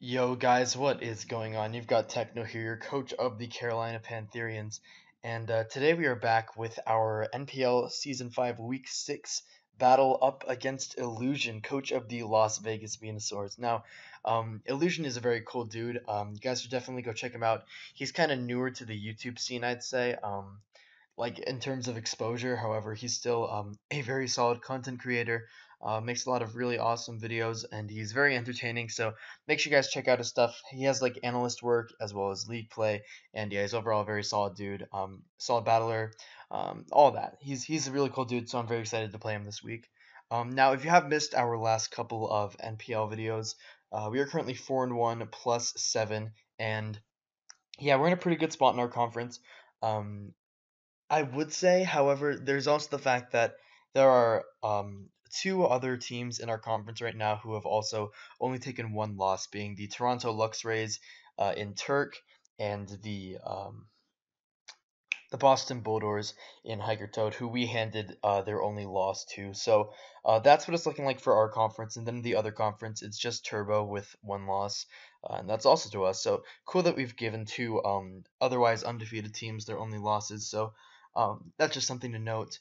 Yo guys, what is going on? You've got Techno here, your coach of the Carolina Pantherians, and today we are back with our NPL Season 5 Week 6 battle up against Illusion, coach of the Las Vegas Venusaurs. Now, Illusion is a very cool dude. You guys should definitely go check him out. He's kind of newer to the YouTube scene, I'd say. Like in terms of exposure. However, he's still a very solid content creator. Makes a lot of really awesome videos, and he's very entertaining. So make sure you guys check out his stuff. He has like analyst work as well as league play, and yeah, he's overall a very solid dude. Solid battler, all that. He's a really cool dude. So I'm very excited to play him this week. Now, if you have missed our last couple of NPL videos, we are currently 4-1 plus 7, and yeah, we're in a pretty good spot in our conference. Um, I would say, however, there's also the fact that there are two other teams in our conference right now who have also only taken one loss, being the Toronto Lux Rays in Turk and the Boston Bulldoors in Hiker Toad, who we handed their only loss to. So that's what it's looking like for our conference. And then the other conference, it's just Turbo with one loss, and that's also to us. So cool that we've given two otherwise undefeated teams their only losses. So that's just something to note.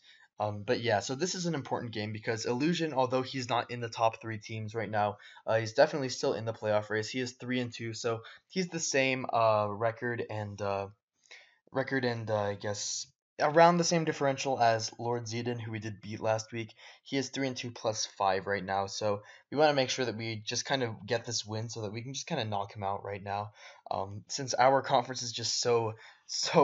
But yeah, so this is an important game because Illusion, although he's not in the top three teams right now, he's definitely still in the playoff race. He is 3-2, so he's the same record and I guess around the same differential as Lord Zedon, who we did beat last week. He is 3-2 plus 5 right now, so we want to make sure that we just kind of get this win so that we can just kind of knock him out right now. Since our conference is just so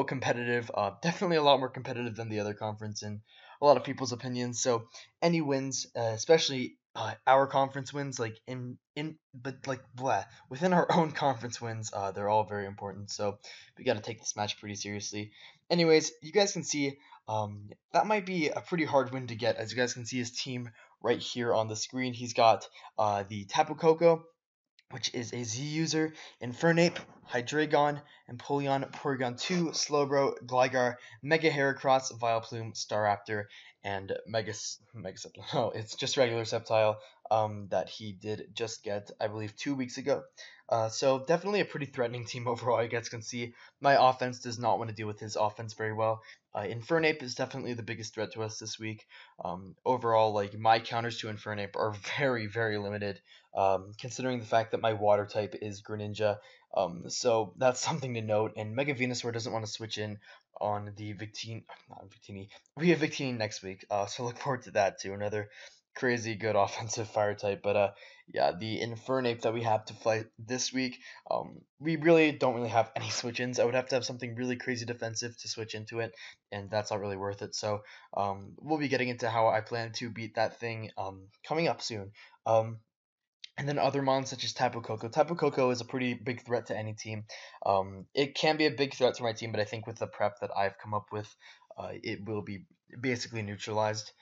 competitive, definitely a lot more competitive than the other conference in a lot of people's opinions. So any wins, especially our conference wins, like but like blah, within our own conference wins, they're all very important. So we got to take this match pretty seriously. Anyways, you guys can see that might be a pretty hard win to get. As you guys can see his team right here on the screen. He's got the Tapu Koko, which is a Z user, Infernape, Hydreigon, Empoleon, Porygon 2, Slowbro, Gligar, Mega Heracross, Vileplume, Staraptor, and Megaseptile. No, it's just regular Sceptile that he did just get, I believe, 2 weeks ago. So definitely a pretty threatening team overall. You guys can see my offense does not want to deal with his offense very well. Infernape is definitely the biggest threat to us this week. Overall, like my counters to Infernape are very limited, considering the fact that my water type is Greninja. So that's something to note. And Mega Venusaur doesn't want to switch in on the Victini, not Victini. We have Victini next week, so look forward to that too. Another crazy good offensive fire type. But yeah, the Infernape that we have to fight this week, we really don't really have any switch-ins. I would have to have something really crazy defensive to switch into it, and that's not really worth it. So we'll be getting into how I plan to beat that thing coming up soon. And then other mons such as Tapu Koko. Tapu Koko is a pretty big threat to any team. It can be a big threat to my team, but I think with the prep that I've come up with, it will be basically neutralized.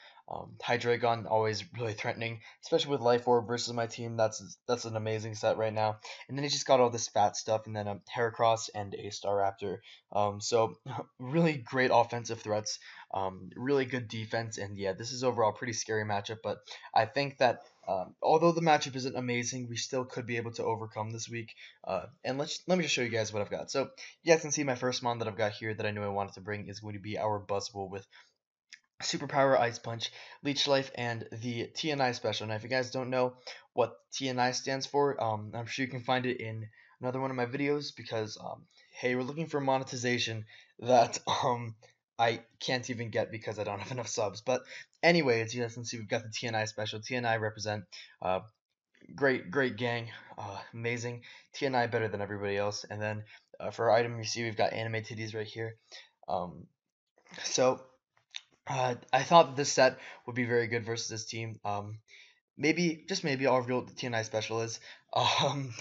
Hydreigon always really threatening, especially with Life Orb versus my team. That's an amazing set right now. And then he's just got all this fat stuff, and then a Heracross and a Staraptor. So really great offensive threats, really good defense, and yeah, this is overall a pretty scary matchup. But I think that although the matchup isn't amazing, we still could be able to overcome this week. And let me just show you guys what I've got. So you guys can see my first mon that I've got here that I knew I wanted to bring is going to be our Buzzwole with Superpower, Ice Punch, Leech Life, and the TNI special. Now, if you guys don't know what TNI stands for, I'm sure you can find it in another one of my videos because, hey, we're looking for monetization that I can't even get because I don't have enough subs. But anyway, as you guys can see, we've got the TNI special. TNI represent uh, great gang, amazing. TNI better than everybody else. And then for our item, you see we've got anime titties right here. Um, so I thought this set would be very good versus this team. Maybe, just maybe, I'll reveal what the TNI special is.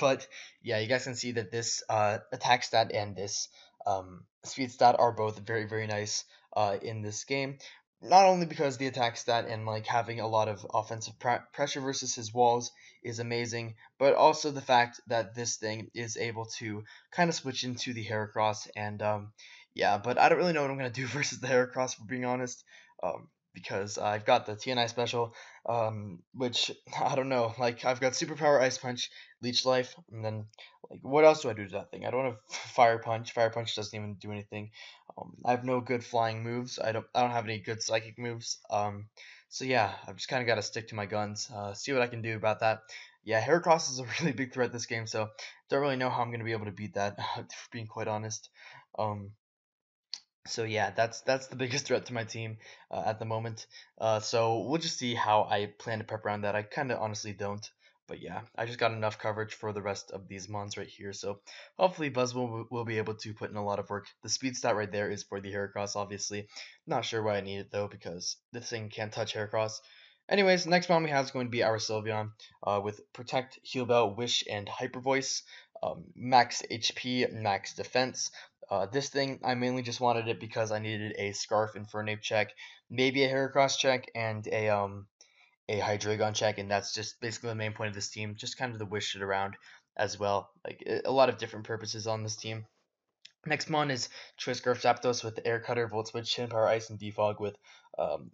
But yeah, you guys can see that this attack stat and this speed stat are both very nice in this game. Not only because the attack stat and like having a lot of offensive pressure versus his walls is amazing, but also the fact that this thing is able to kind of switch into the Heracross and yeah, but I don't really know what I'm gonna do versus the Heracross, for being honest, because I've got the TNI special. which I don't know. Like I've got superpower, ice punch, leech life, and then like what else do I do to that thing? I don't have fire punch. Fire punch doesn't even do anything. I have no good flying moves. I don't have any good psychic moves. So yeah, I've just kind of got to stick to my guns. See what I can do about that. Yeah, Heracross is a really big threat this game, so don't really know how I'm gonna be able to beat that. For being quite honest. Um, so yeah, that's the biggest threat to my team at the moment. So we'll just see how I plan to prep around that. I kind of honestly don't, but yeah, I just got enough coverage for the rest of these mons right here. So hopefully Buzz will be able to put in a lot of work. The speed stat right there is for the Heracross, obviously. Not sure why I need it though, because this thing can't touch Heracross. Anyways, next mon we have is going to be our Sylveon with Protect, Heal Bell, Wish, and Hyper Voice. Max HP, max defense. This thing, I mainly just wanted it because I needed a Scarf Infernape check, maybe a Heracross check, and a Hydreigon check, and that's just basically the main point of this team. Just kind of the wish it around as well. Like a lot of different purposes on this team. Next mon is Choice Scarf Zapdos with Air Cutter, Volt Switch, Chin Power Ice, and Defog with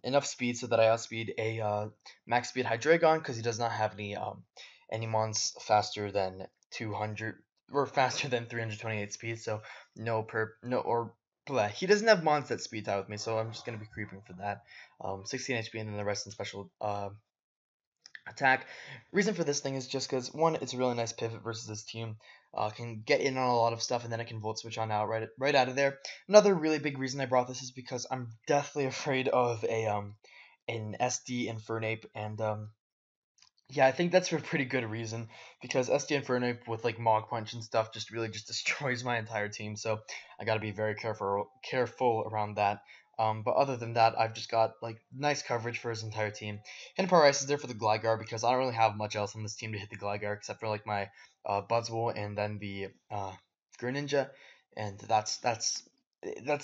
enough speed so that I outspeed a max speed Hydreigon because he does not have any mons faster than 200 or faster than 328 speed. So no or blah. He doesn't have mons that speed tie with me, so I'm just gonna be creeping for that. 16 HP and then the rest in special attack. Reason for this thing is just because one, it's a really nice pivot versus this team. Can get in on a lot of stuff, and then I can volt switch on out right out of there. Another really big reason I brought this is because I'm deathly afraid of a an SD Infernape, and yeah, I think that's for a pretty good reason because SD Infernape with like Mog Punch and stuff just really just destroys my entire team. So I got to be very careful around that. But other than that, I've just got like nice coverage for his entire team. And Power Ice is there for the Gligar because I don't really have much else on this team to hit the Gligar except for like my Buzzwole and then the Greninja, and that's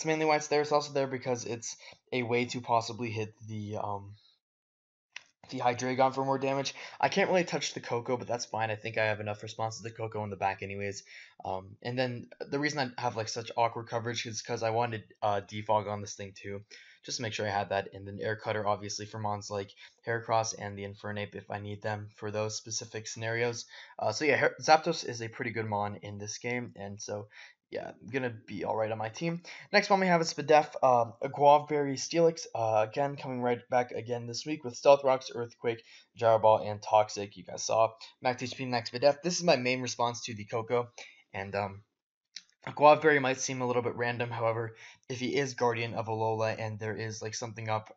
mainly why it's there. It's also there because it's a way to possibly hit the Hydreigon for more damage. I can't really touch the Coco, but that's fine. I think I have enough responses to Coco in the back anyways. And then the reason I have like such awkward coverage is because I wanted Defog on this thing too, just to make sure I had that. And then Air Cutter obviously for mons like Heracross and the Infernape if I need them for those specific scenarios. So yeah, Zapdos is a pretty good mon in this game, and so yeah, I'm gonna be alright on my team. Next one we have is Spadef, a Guavberry Steelix, again coming right back again this week with Stealth Rocks, Earthquake, Gyro Ball, and Toxic. You guys saw Max HP, Max Spadef. This is my main response to the Coco, and a Guavberry might seem a little bit random. However, if he is Guardian of Alola and there is like something up,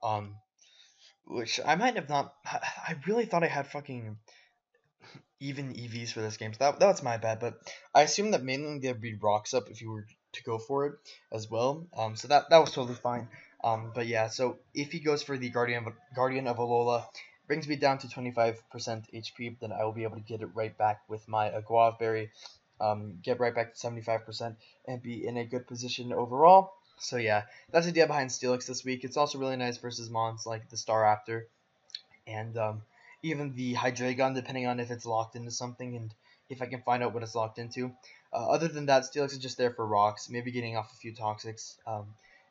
which I might have not, I really thought I had fucking even EVs for this game. So that's my bad, but I assume that mainly there'd be rocks up if you were to go for it as well. So that was totally fine. But yeah, so if he goes for the Guardian of Alola, brings me down to 25% HP, then I will be able to get it right back with my Guava Berry, get right back to 75%, and be in a good position overall. So yeah, that's the idea behind Steelix this week. It's also really nice versus mons like the Staraptor and even the Hydreigon, depending on if it's locked into something and if I can find out what it's locked into. Other than that, Steelix is just there for rocks, maybe getting off a few Toxics.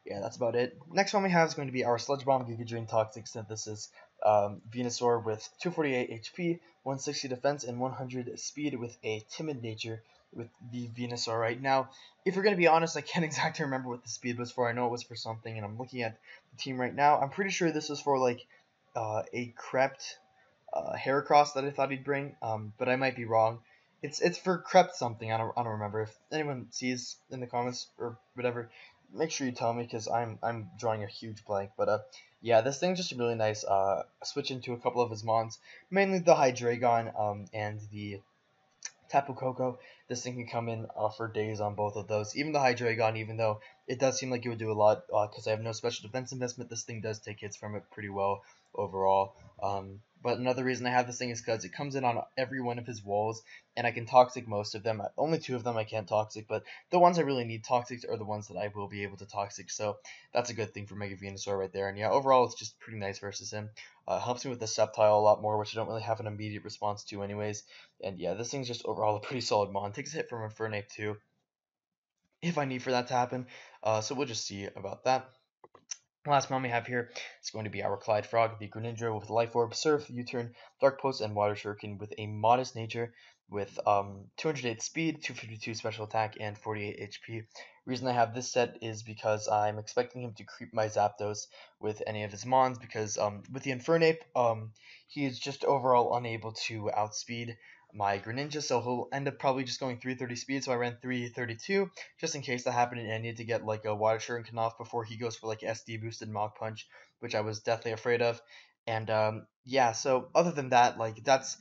Yeah, that's about it. Next one we have is going to be our Sludge Bomb Giga Drain Toxic Synthesis Venusaur with 248 HP, 160 defense, and 100 speed with a timid nature with the Venusaur right now. If we're going to be honest, I can't exactly remember what the speed was for. I know it was for something, and I'm looking at the team right now. I'm pretty sure this was for like a crept Heracross that I thought he'd bring, but I might be wrong. It's for crept something. I don't remember. If anyone sees in the comments or whatever, make sure you tell me because I'm drawing a huge blank. But yeah, this thing's just really nice. Switch into a couple of his mons, mainly the Hydreigon and the Tapu Koko. This thing can come in for days on both of those. Even the Hydreigon, even though it does seem like it would do a lot because I have no special defense investment, this thing does take hits from it pretty well overall. But another reason I have this thing is because it comes in on every one of his walls, and I can Toxic most of them. Only two of them I can't Toxic, but the ones I really need Toxic are the ones that I will be able to Toxic, so that's a good thing for Mega Venusaur right there. And yeah, overall it's just pretty nice versus him. Helps me with the Sceptile a lot more, which I don't really have an immediate response to anyways. And yeah, this thing's just overall a pretty solid mon. Takes a hit from Infernape too, if I need for that to happen. So we'll just see about that. Last mon we have here is going to be our Clyde Frog, the Greninja with Life Orb, Surf, U-Turn, Dark Pulse, and Water Shuriken with a modest nature with 208 speed, 252 special attack, and 48 HP. Reason I have this set is because I'm expecting him to creep my Zapdos with any of his mons because with the Infernape, he is just overall unable to outspeed my Greninja, so he'll end up probably just going 330 speed, so I ran 332 just in case that happened and I need to get like a Water Shuriken off before he goes for like SD boosted Mach Punch, which I was deathly afraid of. And yeah, so other than that, like that's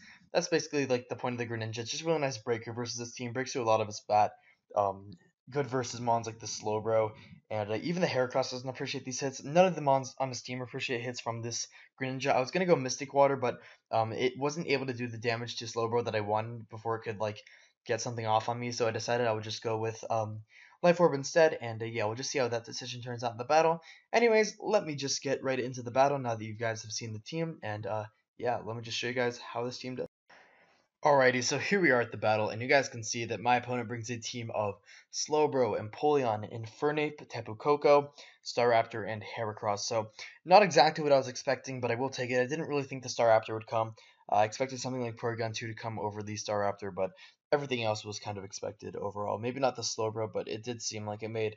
basically like the point of the Greninja. It's just really nice breaker versus this team. Breaks through a lot of his fat. Um, Good versus mons like the Slowbro, and even the Heracross doesn't appreciate these hits. None of the mons on this team appreciate hits from this Greninja. I was gonna go Mystic Water, but it wasn't able to do the damage to Slowbro that I wanted before it could like get something off on me. So I decided I would just go with Life Orb instead, and yeah, we'll just see how that decision turns out in the battle. Anyways, let me just get right into the battle now that you guys have seen the team, and yeah, let me just show you guys how this team does. Alrighty, so here we are at the battle, and you guys can see that my opponent brings a team of Slowbro, Empoleon, Infernape, Tapu Koko, Staraptor, and Heracross. So, not exactly what I was expecting, but I will take it. I didn't really think the Staraptor would come. I expected something like Porygon 2 to come over the Staraptor, but everything else was kind of expected overall. Maybe not the Slowbro, but it did seem like it made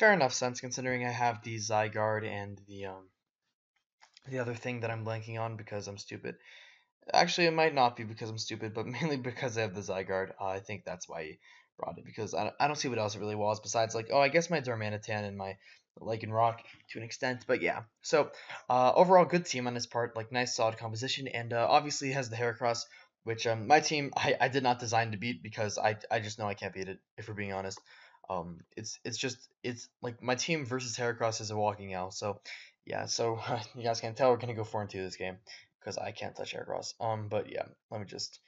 fair enough sense considering I have the Zygarde and the other thing that I'm blanking on because I'm stupid. Actually, it might not be because I'm stupid, but mainly because I have the Zygarde. I think that's why he brought it, because I don't see what else it really was besides, like, oh, I guess my Darmanitan and my Lycanroc to an extent. But yeah, so overall, good team on his part, like, nice, solid composition, and obviously he has the Heracross, which my team, I did not design to beat because I just know I can't beat it, if we're being honest. It's like my team versus Heracross is a walking L, so yeah, so you guys can tell we're gonna go 4-2 this game because I can't touch Heracross. But yeah, let me just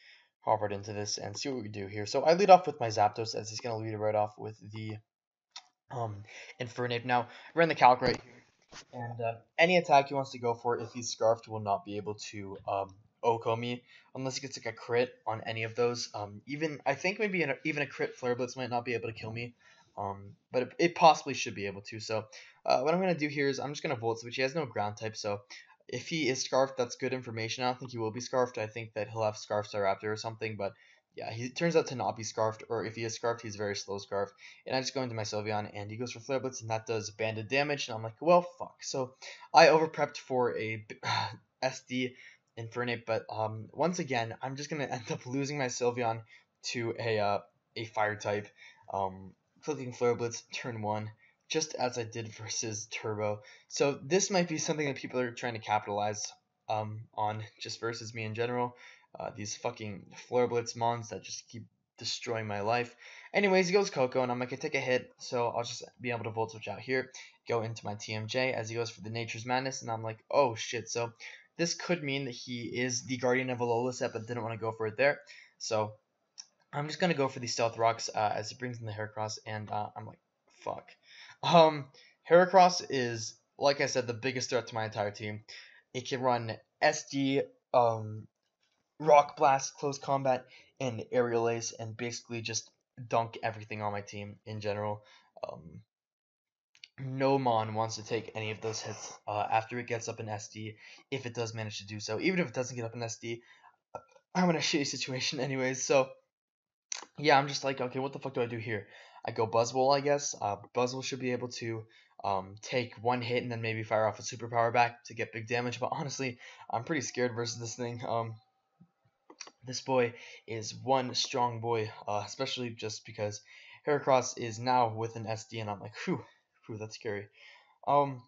hop right into this and see what we do here. So I lead off with my Zapdos as he's gonna lead it right off with the um Infernape. Now I ran the calc right here, and any attack he wants to go for, if he's scarfed, will not be able to OHKO me unless he gets like a crit on any of those. Even I think maybe even a crit Flare Blitz might not be able to kill me. But it possibly should be able to. So what I'm gonna do here is I'm just gonna Volt Switch. He has no ground type, so if he is scarfed, that's good information. I don't think he will be scarfed. I think that he'll have Scarf Staraptor or something, but yeah, he turns out to not be scarfed, or if he is scarfed, he's very slow scarfed. And I just go into my Sylveon, and he goes for Flare Blitz, and that does banded damage, and I'm like, well, fuck. So I overprepped for a SD Infernape, but once again, I'm just gonna end up losing my Sylveon to a Fire type. Um, Clicking Flare Blitz turn 1, just as I did versus Turbo. So this might be something that people are trying to capitalize on just versus me in general. These fucking Flare Blitz mons that just keep destroying my life. Anyways, he goes Coco, and I'm like, I take a hit, so I'll just be able to Volt Switch out here, go into my TMJ as he goes for the Nature's Madness, and I'm like, oh shit, so this could mean that he is the Guardian of Alola set, but didn't want to go for it there. So I'm just gonna go for the Stealth Rocks as he brings in the Heracross, and I'm like, fuck. Heracross is, like I said, the biggest threat to my entire team. It can run SD, Rock Blast, Close Combat, and Aerial Ace, and basically just dunk everything on my team in general. Um, no Mon wants to take any of those hits after it gets up in SD, if it does manage to do so. Even if it doesn't get up in SD, I'm in a shitty situation anyways, so yeah, I'm just like, okay, what the fuck do I do here? I go Buzzwole, I guess. Buzzwole should be able to take one hit and then maybe fire off a superpower back to get big damage, but honestly, I'm pretty scared versus this thing. This boy is one strong boy, especially just because Heracross is now with an SD, and I'm like, whew, that's scary. Um,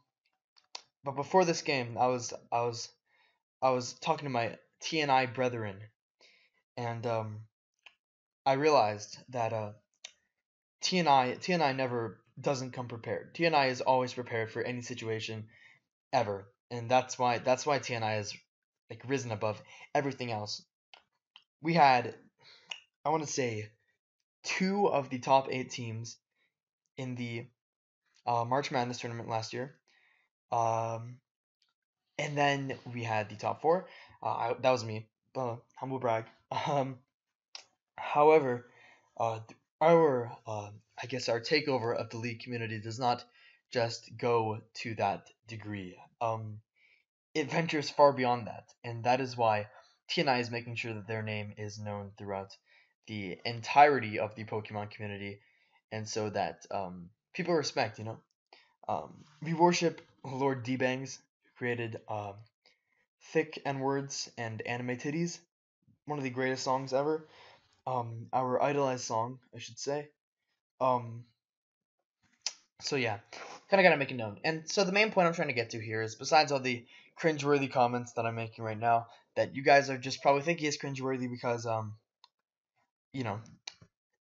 but before this game, I was talking to my TNI brethren, and I realized that TNI never doesn't come prepared. TNI is always prepared for any situation ever, and that's why TNI is like risen above everything else. We had, I want to say, two of the top 8 teams in the March Madness tournament last year, um, and then we had the top 4. That was me. Humble brag. However, our I guess our takeover of the league community does not just go to that degree. It ventures far beyond that, and that is why TNI is making sure that their name is known throughout the entirety of the Pokemon community, and so that people respect. We worship Lord D-Bangs, who created thick N words and anime titties, one of the greatest songs ever. Our idolized song, I should say. Um, so yeah, kind of gotta make it known. And so the main point I'm trying to get to here is, besides all the cringeworthy comments that I'm making right now, that you guys are just probably thinking is cringeworthy because you know,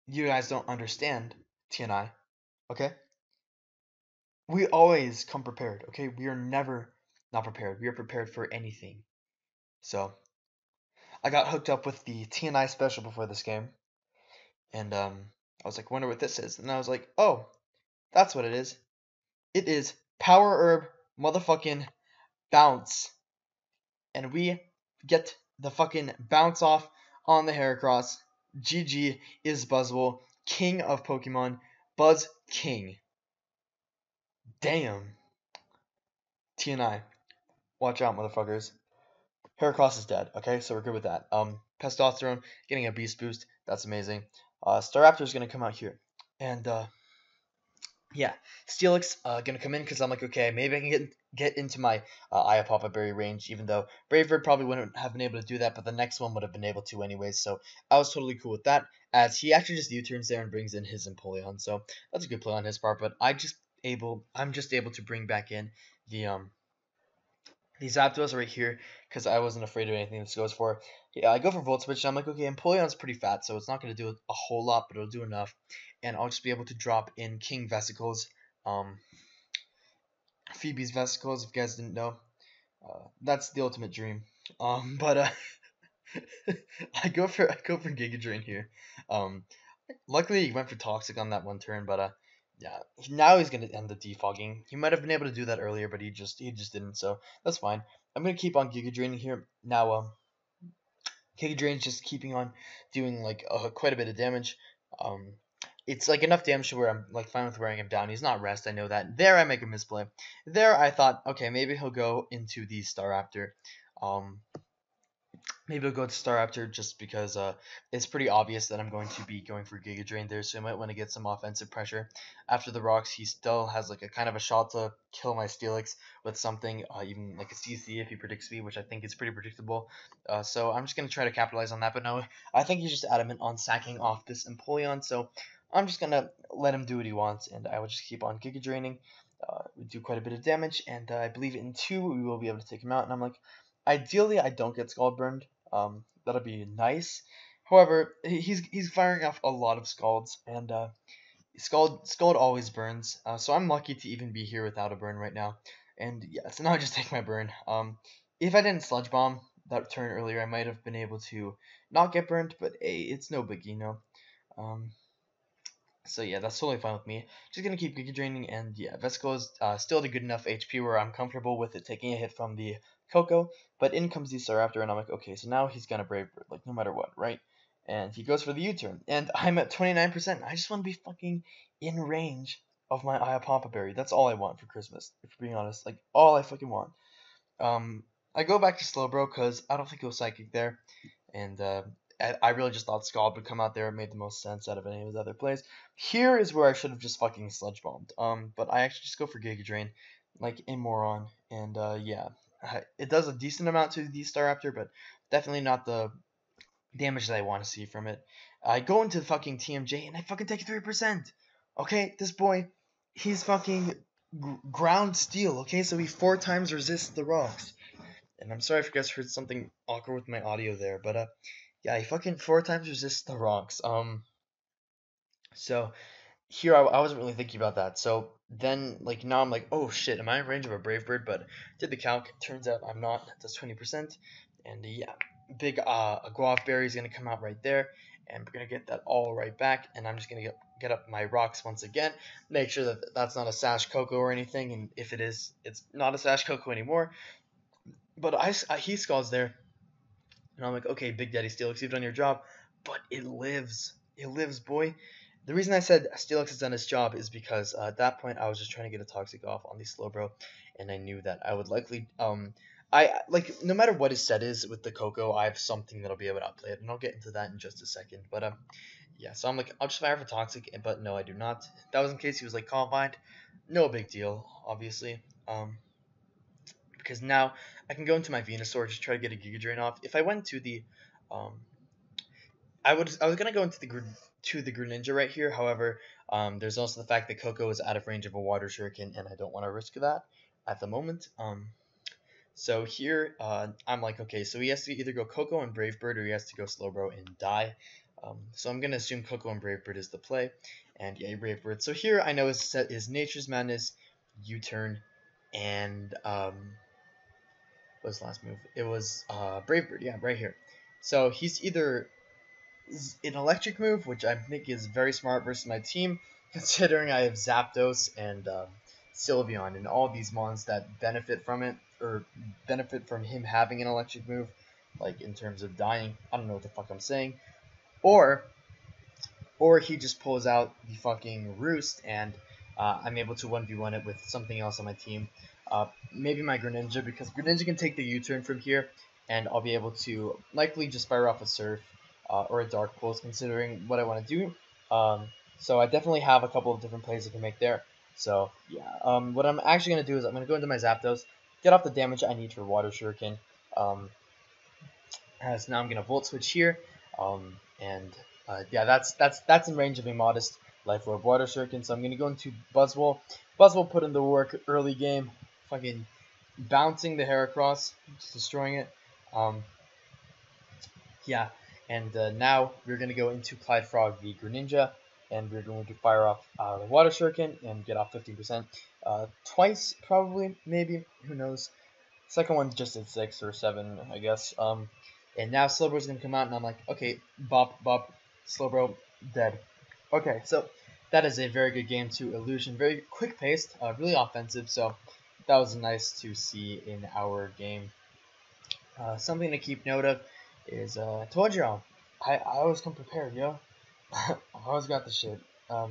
you guys don't understand TNI. Okay, we always come prepared. Okay, we are never not prepared. We are prepared for anything. So I got hooked up with the TNI special before this game, and I was like, wonder what this is, and I was like, oh, that's what it is. It is Power Herb motherfucking Bounce, and we get the fucking bounce off on the Heracross. GG is Buzzwole, king of Pokemon, Buzz King. Damn. TNI, watch out, motherfuckers. Heracross is dead. Okay, so we're good with that. Testosterone getting a beast boost. That's amazing. Staraptor is gonna come out here, and yeah, Steelix gonna come in because I'm like, okay, maybe I can get into my Iapapa Berry range, even though Brave Bird probably wouldn't have been able to do that, but the next one would have been able to anyways, so I was totally cool with that, as he actually just U-turns there and brings in his Empoleon, so that's a good play on his part, but I'm just able to bring back in the Zapdos right here because I wasn't afraid of anything this goes for. Yeah, I go for Volt Switch, and I'm like, okay, Empoleon's pretty fat, so it's not going to do a whole lot, but it'll do enough. And I'll just be able to drop in King Vesicles, Phoebe's Vesicles, if you guys didn't know. That's the ultimate dream. But I go for Giga Drain here. Luckily he went for Toxic on that one turn, but yeah, now he's gonna end the defogging. He might have been able to do that earlier, but he just didn't. So that's fine. I'm gonna keep on Giga Draining here now. Giga Drain's just keeping on doing like quite a bit of damage. Um, it's like enough damage to where I'm like fine with wearing him down. He's not rest, I know that. There I make a misplay. There I thought, okay, maybe he'll go into the Staraptor. Um, Maybe I'll go to Staraptor just because it's pretty obvious that I'm going to be going for Giga Drain there, so I might want to get some offensive pressure. After the rocks, he still has like a kind of a shot to kill my Steelix with something, even like a CC if he predicts me, which I think is pretty predictable. So I'm just going to try to capitalize on that, but no, I think he's just adamant on sacking off this Empoleon, so I'm just going to let him do what he wants, and I will just keep on Giga Draining. We do quite a bit of damage, and I believe in 2 we will be able to take him out, and I'm like, ideally I don't get Scald Burned. That'll be nice. However, he's firing off a lot of Scalds, and Scald always burns. So I'm lucky to even be here without a burn right now. And yeah, so now I just take my burn. If I didn't Sludge Bomb that turn earlier, I might have been able to not get burned, but hey, it's no biggie, Um, so yeah, that's totally fine with me. Just gonna keep Giga Draining, and yeah, Vesicle is still at a good enough HP where I'm comfortable with it taking a hit from the Coco. But in comes the Staraptor, and I'm like, okay, so now he's gonna Brave Bird, like no matter what, right? And he goes for the U-turn, and I'm at 29%. I just want to be fucking in range of my Iapampa Berry. That's all I want for Christmas, if we're being honest. Like all I fucking want. I go back to Slowbro because I don't think it was Psychic there, and I really just thought Scald would come out there. It made the most sense out of any of his other plays. Here is where I should have just fucking Sludge Bombed. But I actually just go for Giga Drain, like a moron, and yeah, it does a decent amount to the Staraptor, but definitely not the damage that I want to see from it. I go into fucking TMJ and I fucking take 3%. Okay, this boy, he's fucking ground steel. Okay, so he 4 times resists the rocks. And I'm sorry if you guys heard something awkward with my audio there, but yeah, he fucking 4 times resists the rocks. So here I wasn't really thinking about that. So then like now I'm like, oh shit, am I in range of a Brave Bird? But did the calc. Turns out I'm not. That's 20%. And yeah, big a Guava Berry is gonna come out right there, and we're gonna get that all right back. And I'm just gonna get up my rocks once again. Make sure that that's not a Sash Coco or anything. And if it is, it's not a Sash Coco anymore. But he Scalds there, and I'm like, okay, Big Daddy Steelix, you've done your job, but it lives, boy. The reason I said Steelix has done his job is because at that point I was just trying to get a toxic off on the Slowbro, and I knew that I would likely I like no matter what his set is with the Coco, I have something that'll be able to outplay it, and I'll get into that in just a second. But yeah, so I'm like I'll just fire for toxic, but no, I do not. That was in case he was like Combined, no big deal, obviously. Because now I can go into my Venusaur just try to get a Giga Drain off. If I went to the um I was gonna go into the Greninja right here. However, there's also the fact that Coco is out of range of a Water Shuriken, and I don't want to risk that at the moment. So here, I'm like, okay, so he has to either go Coco and Brave Bird, or he has to go Slowbro and die. So I'm gonna assume Coco and Brave Bird is the play, and yeah, Brave Bird. So here I know his set is Nature's Madness, U-turn, and what's the last move? It was Brave Bird, yeah, right here. So he's either an electric move, which I think is very smart versus my team, considering I have Zapdos and Sylveon and all these mons that benefit from it, or benefit from him having an electric move, like in terms of dying. I don't know what the fuck I'm saying. Or he just pulls out the fucking Roost, and I'm able to 1v1 it with something else on my team. Maybe my Greninja, because Greninja can take the U-turn from here, and I'll be able to likely just fire off a Surf or a Dark Pulse, considering what I want to do. So I definitely have a couple of different plays I can make there. So yeah, what I'm actually going to do is I'm going to go into my Zapdos, get off the damage I need for Water Shuriken. So now I'm gonna Volt Switch here, and yeah, that's in range of a modest Life Orb Water Shuriken. So I'm gonna go into Buzzwole. Buzzwole put in the work early game, fucking bouncing the Heracross, just destroying it. Yeah, and now we're gonna go into Clyde Frog the Greninja, and we're going to fire off the Water Shuriken and get off 15%. Twice, probably, maybe, who knows. Second one just at 6 or 7, I guess. And now Slowbro's gonna come out, and I'm like, okay, bop, bop, Slowbro, dead. Okay, so that is a very good game to Illusion. Very quick paced, really offensive, so that was nice to see in our game. Something to keep note of is, I told y'all, I always come prepared, yo. I always got the shit. Nah,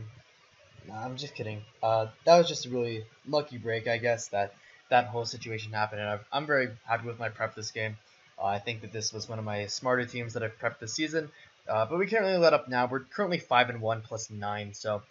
I'm just kidding. That was just a really lucky break, I guess, that whole situation happened, and I'm very happy with my prep this game. I think that this was one of my smarter teams that I've prepped this season, but we can't really let up now. We're currently 5-1 plus 9, so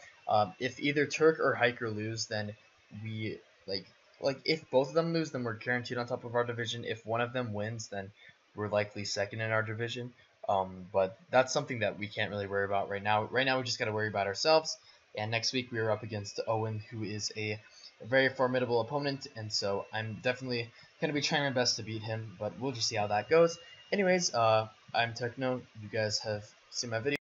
if either Turk or Hiker lose, then we like if both of them lose, then we're guaranteed on top of our division. If one of them wins, then we're likely second in our division. But that's something that we can't really worry about right now. Right now, we just got to worry about ourselves. And next week, we are up against Owen, who is a very formidable opponent. And so I'm definitely going to be trying my best to beat him. But we'll just see how that goes. Anyways, I'm Techno. You guys have seen my video.